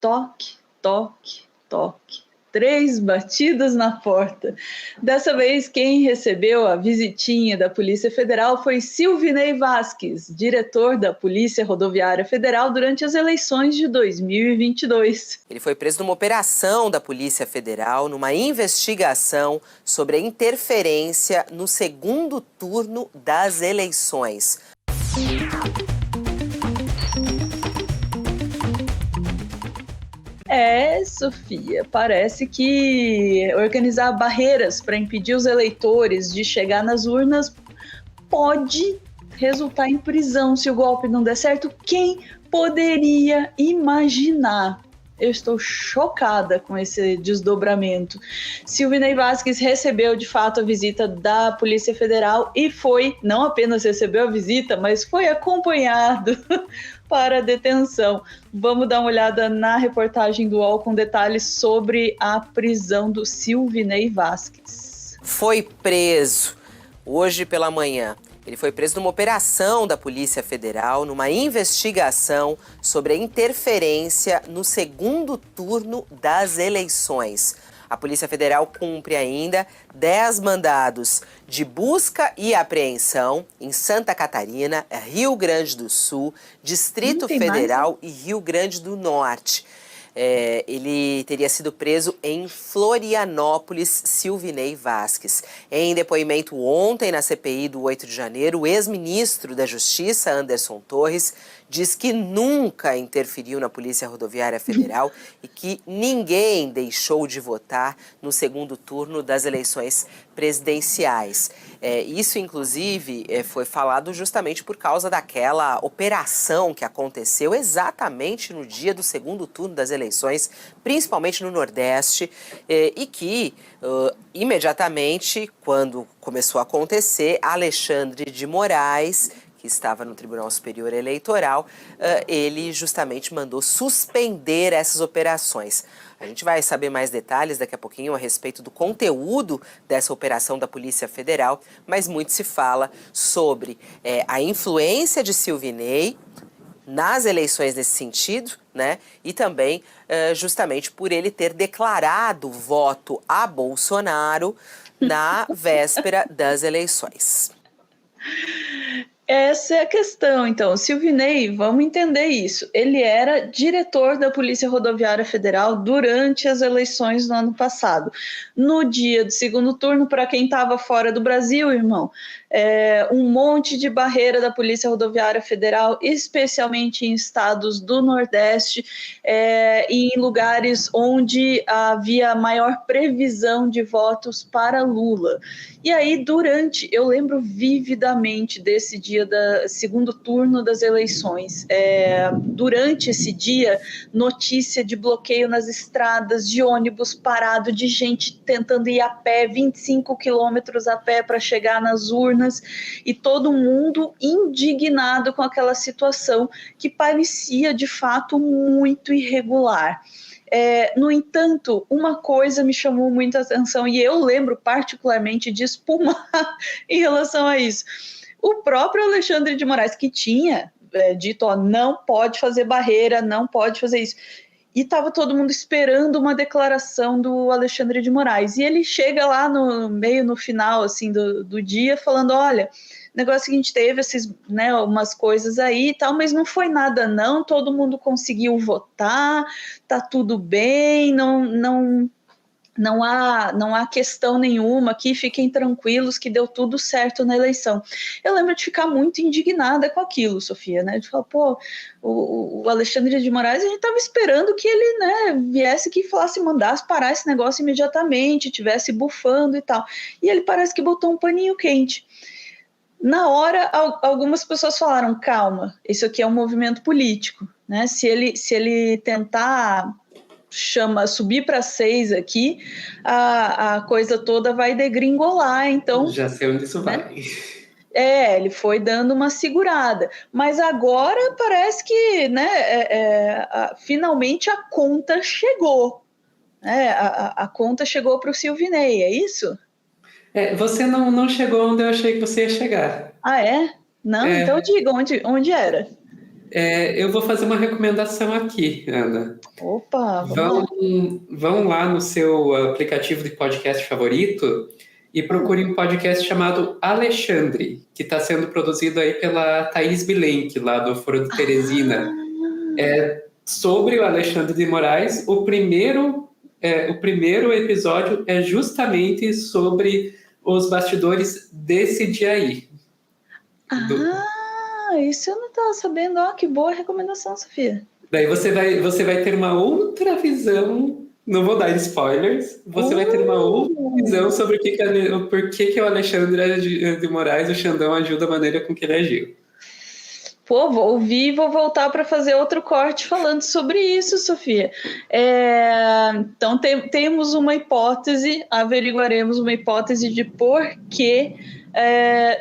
Toque, toque, toque. 3 batidas na porta. Dessa vez, quem recebeu a visitinha da Polícia Federal foi Silvinei Vasquez, diretor da Polícia Rodoviária Federal durante as eleições de 2022. Ele foi preso numa operação da Polícia Federal, numa investigação sobre a interferência no segundo turno das eleições. Sofia, parece que organizar barreiras para impedir os eleitores de chegar nas urnas pode resultar em prisão se o golpe não der certo. Quem poderia imaginar? Eu estou chocada com esse desdobramento. Silvinei Vasquez recebeu de fato a visita da Polícia Federal e não apenas recebeu a visita, mas foi acompanhado para a detenção. Vamos dar uma olhada na reportagem do UOL com detalhes sobre a prisão do Silvinei Vasquez. Foi preso hoje pela manhã. Ele foi preso numa operação da Polícia Federal, numa investigação sobre a interferência no segundo turno das eleições. A Polícia Federal cumpre ainda 10 mandados de busca e apreensão em Santa Catarina, Rio Grande do Sul, Distrito Federal e Rio Grande do Norte. Ele teria sido preso em Florianópolis, Silvinei Vasquez. Em depoimento ontem na CPI do 8 de janeiro, o ex-ministro da Justiça, Anderson Torres, diz que nunca interferiu na Polícia Rodoviária Federal e que ninguém deixou de votar no segundo turno das eleições presidenciais. Isso, inclusive, foi falado justamente por causa daquela operação que aconteceu exatamente no dia do segundo turno das eleições, principalmente no Nordeste, e que, imediatamente, quando começou a acontecer, Alexandre de Moraes, que estava no Tribunal Superior Eleitoral, ele justamente mandou suspender essas operações. A gente vai saber mais detalhes daqui a pouquinho a respeito do conteúdo dessa operação da Polícia Federal, mas muito se fala sobre a influência de Silvinei nas eleições nesse sentido, né? E também justamente por ele ter declarado voto a Bolsonaro na véspera das eleições. Essa é a questão, então. Silvinei, vamos entender isso. Ele era diretor da Polícia Rodoviária Federal durante as eleições do ano passado. No dia do segundo turno, para quem estava fora do Brasil, irmão, um monte de barreira da Polícia Rodoviária Federal, especialmente em estados do Nordeste, e em lugares onde havia maior previsão de votos para Lula. E aí, eu lembro vividamente desse dia do segundo turno das eleições. Durante esse dia, notícia de bloqueio nas estradas, de ônibus parado, de gente tentando ir a pé, 25 quilômetros a pé para chegar nas urnas, e todo mundo indignado com aquela situação que parecia, de fato, muito irregular. No entanto, uma coisa me chamou muita atenção, e eu lembro particularmente de espumar em relação a isso. O próprio Alexandre de Moraes, que tinha dito, não pode fazer barreira, não pode fazer isso, e estava todo mundo esperando uma declaração do Alexandre de Moraes, e ele chega lá no final assim, do dia, falando, olha, o negócio que a gente teve, umas coisas aí e tal, mas não foi nada não, todo mundo conseguiu votar, tá tudo bem, não há questão nenhuma aqui, fiquem tranquilos que deu tudo certo na eleição. Eu lembro de ficar muito indignada com aquilo, Sofia, né? De falar, o Alexandre de Moraes, a gente estava esperando que ele, viesse aqui e falasse, mandasse parar esse negócio imediatamente, tivesse bufando e tal. E ele parece que botou um paninho quente. Na hora, algumas pessoas falaram, calma, isso aqui é um movimento político, né? Se ele tentar subir para 6 aqui, a coisa toda vai degringolar, então... Já sei onde isso vai. Ele foi dando uma segurada, mas agora parece que finalmente a conta chegou, a conta chegou para o Silvinei, é isso? Você não chegou onde eu achei que você ia chegar. Ah, é? Não? Então diga onde era. Eu vou fazer uma recomendação aqui, Ana. Opa, vamos lá. Vão lá no seu aplicativo de podcast favorito e procure um podcast chamado Alexandre, que está sendo produzido aí pela Thaís Bilenque, lá do Foro de Teresina. Sobre o Alexandre de Moraes, o primeiro episódio é justamente sobre os bastidores desse dia aí. Isso eu não estava sabendo. Ó, que boa recomendação, Sofia. Daí você vai ter uma outra visão, não vou dar spoilers, você vai ter uma outra visão sobre por que o Alexandre de Moraes, o Xandão, ajuda a maneira com que ele agiu. Pô, vou ouvir e vou voltar para fazer outro corte falando sobre isso, Sofia. Então, temos uma hipótese, averiguaremos uma hipótese de por que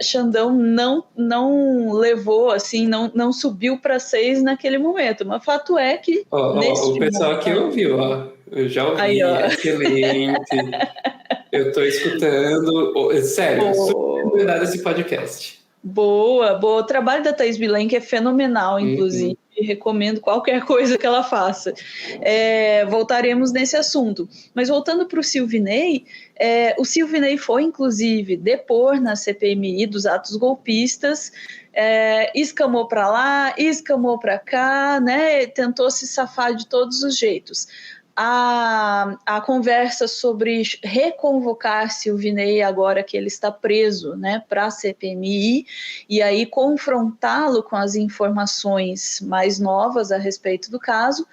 Xandão não levou, assim, não subiu para 6 naquele momento. Mas fato é que... o pessoal aqui ouviu, ó. Eu já ouvi, aí, excelente. Eu estou escutando. Sério, super verdade esse podcast. Boa. O trabalho da Thaís Bilenque é fenomenal, inclusive. Recomendo qualquer coisa que ela faça. Voltaremos nesse assunto. Mas voltando para o Silvinei, o Silvinei foi, inclusive, depor na CPMI dos atos golpistas, escamou para lá, escamou para cá, né? Tentou se safar de todos os jeitos. A conversa sobre reconvocar Silvinei agora que ele está preso, né, para a CPMI, e aí confrontá-lo com as informações mais novas a respeito do caso,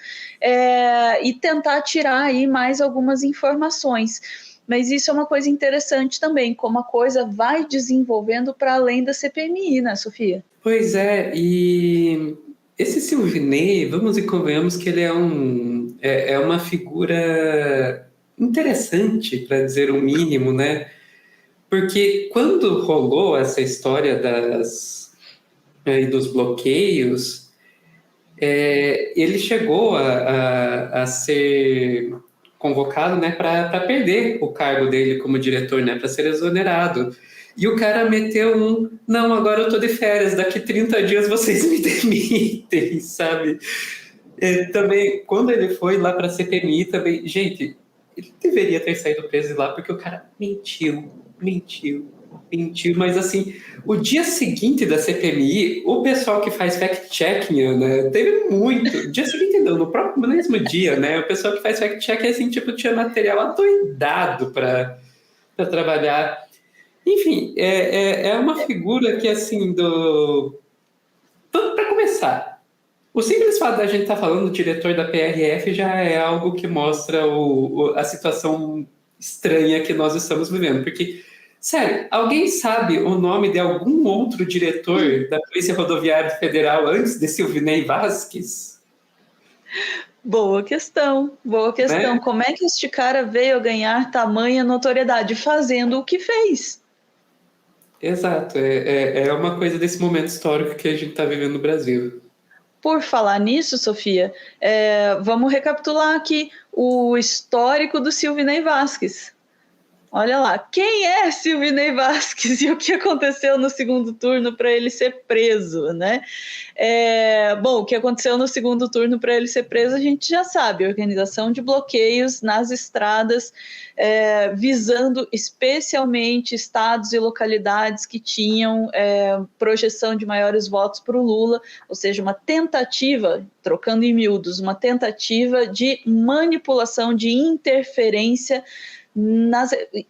e tentar tirar aí mais algumas informações. Mas isso é uma coisa interessante também, como a coisa vai desenvolvendo para além da CPMI, né, Sofia? Pois é, e esse Silvinei, vamos e convenhamos que ele é uma figura interessante, para dizer o mínimo, né? Porque quando rolou essa história dos bloqueios, ele chegou a ser convocado, né, para perder o cargo dele como diretor, né, para ser exonerado. E o cara meteu não, agora eu tô de férias, daqui 30 dias vocês me demitem, sabe? Também, quando ele foi lá para a CPMI, também, gente, ele deveria ter saído preso lá, porque o cara mentiu, mas assim, o dia seguinte da CPMI, o pessoal que faz fact-checking, né, teve muito, dia seguinte não, no mesmo dia, né, o pessoal que faz fact-checking, assim, tipo, tinha material adoidado para trabalhar. Enfim, é uma figura que, assim, para começar, o simples fato da gente estar falando do diretor da PRF já é algo que mostra a situação estranha que nós estamos vivendo. Porque, sério, alguém sabe o nome de algum outro diretor da Polícia Rodoviária Federal antes de Silvinei Vasquez? Boa questão. Né? Como é que este cara veio a ganhar tamanha notoriedade? Fazendo o que fez. Exato, é uma coisa desse momento histórico que a gente está vivendo no Brasil. Por falar nisso, Sofia, vamos recapitular aqui o histórico do Silvinei Vasquez. Olha lá, quem é Silvinei Vasquez e o que aconteceu no segundo turno para ele ser preso, né? Bom, o que aconteceu no segundo turno para ele ser preso a gente já sabe, organização de bloqueios nas estradas, visando especialmente estados e localidades que tinham projeção de maiores votos para o Lula, ou seja, uma tentativa, trocando em miúdos, uma tentativa de manipulação, de interferência.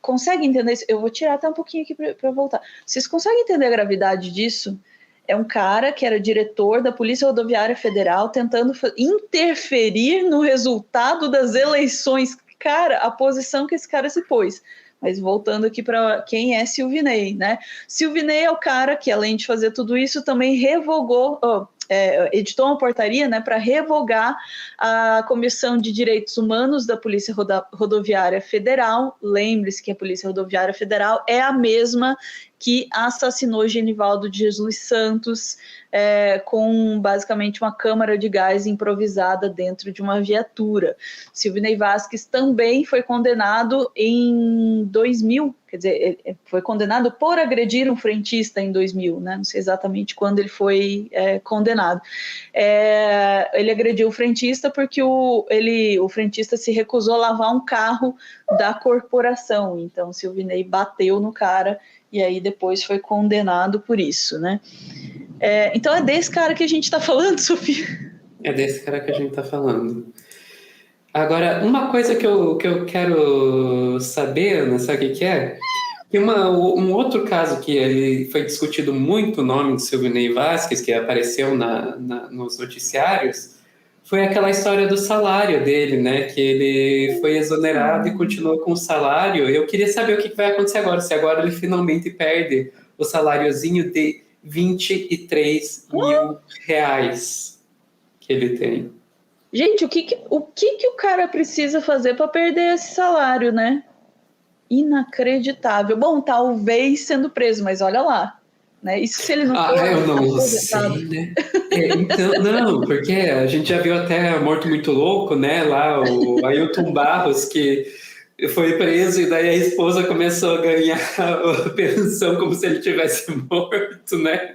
Consegue entender isso? Eu vou tirar até um pouquinho aqui para voltar. Vocês conseguem entender a gravidade disso? É um cara que era diretor da Polícia Rodoviária Federal tentando interferir no resultado das eleições. Cara, a posição que esse cara se pôs. Mas voltando aqui para quem é Silvinei, né? Silvinei é o cara que, além de fazer tudo isso, também revogou... editou uma portaria, né, para revogar a Comissão de Direitos Humanos da Polícia Rodoviária Federal. Lembre-se que a Polícia Rodoviária Federal é a mesma que assassinou Genivaldo de Jesus Santos com basicamente uma câmara de gás improvisada dentro de uma viatura. Silvinei Vasquez também foi condenado em 2000, quer dizer, ele foi condenado por agredir um frentista em 2000, né? Não sei exatamente quando ele foi condenado. Ele agrediu o frentista porque o frentista se recusou a lavar um carro da corporação, então Silvinei bateu no cara e aí depois foi condenado por isso, né? Então é desse cara que a gente está falando, Sofia? É desse cara que a gente está falando. Agora, uma coisa que eu quero saber, Ana, sabe o que é? Que um outro caso que ele foi discutido muito, o nome de Silvinei Vasquez, que apareceu nos noticiários, foi aquela história do salário dele, né? Que ele foi exonerado e continuou com o salário. Eu queria saber o que vai acontecer agora, se agora ele finalmente perde o saláriozinho de R$23 mil que ele tem. Gente, o que o cara precisa fazer para perder esse salário, né? Inacreditável. Bom, talvez sendo preso, mas olha lá. Né? Isso se ele não for... eu não sei, né? Então, não, porque a gente já viu até Morto Muito Louco, né? Lá o Ailton Barros, que foi preso e daí a esposa começou a ganhar a pensão como se ele tivesse morto, né?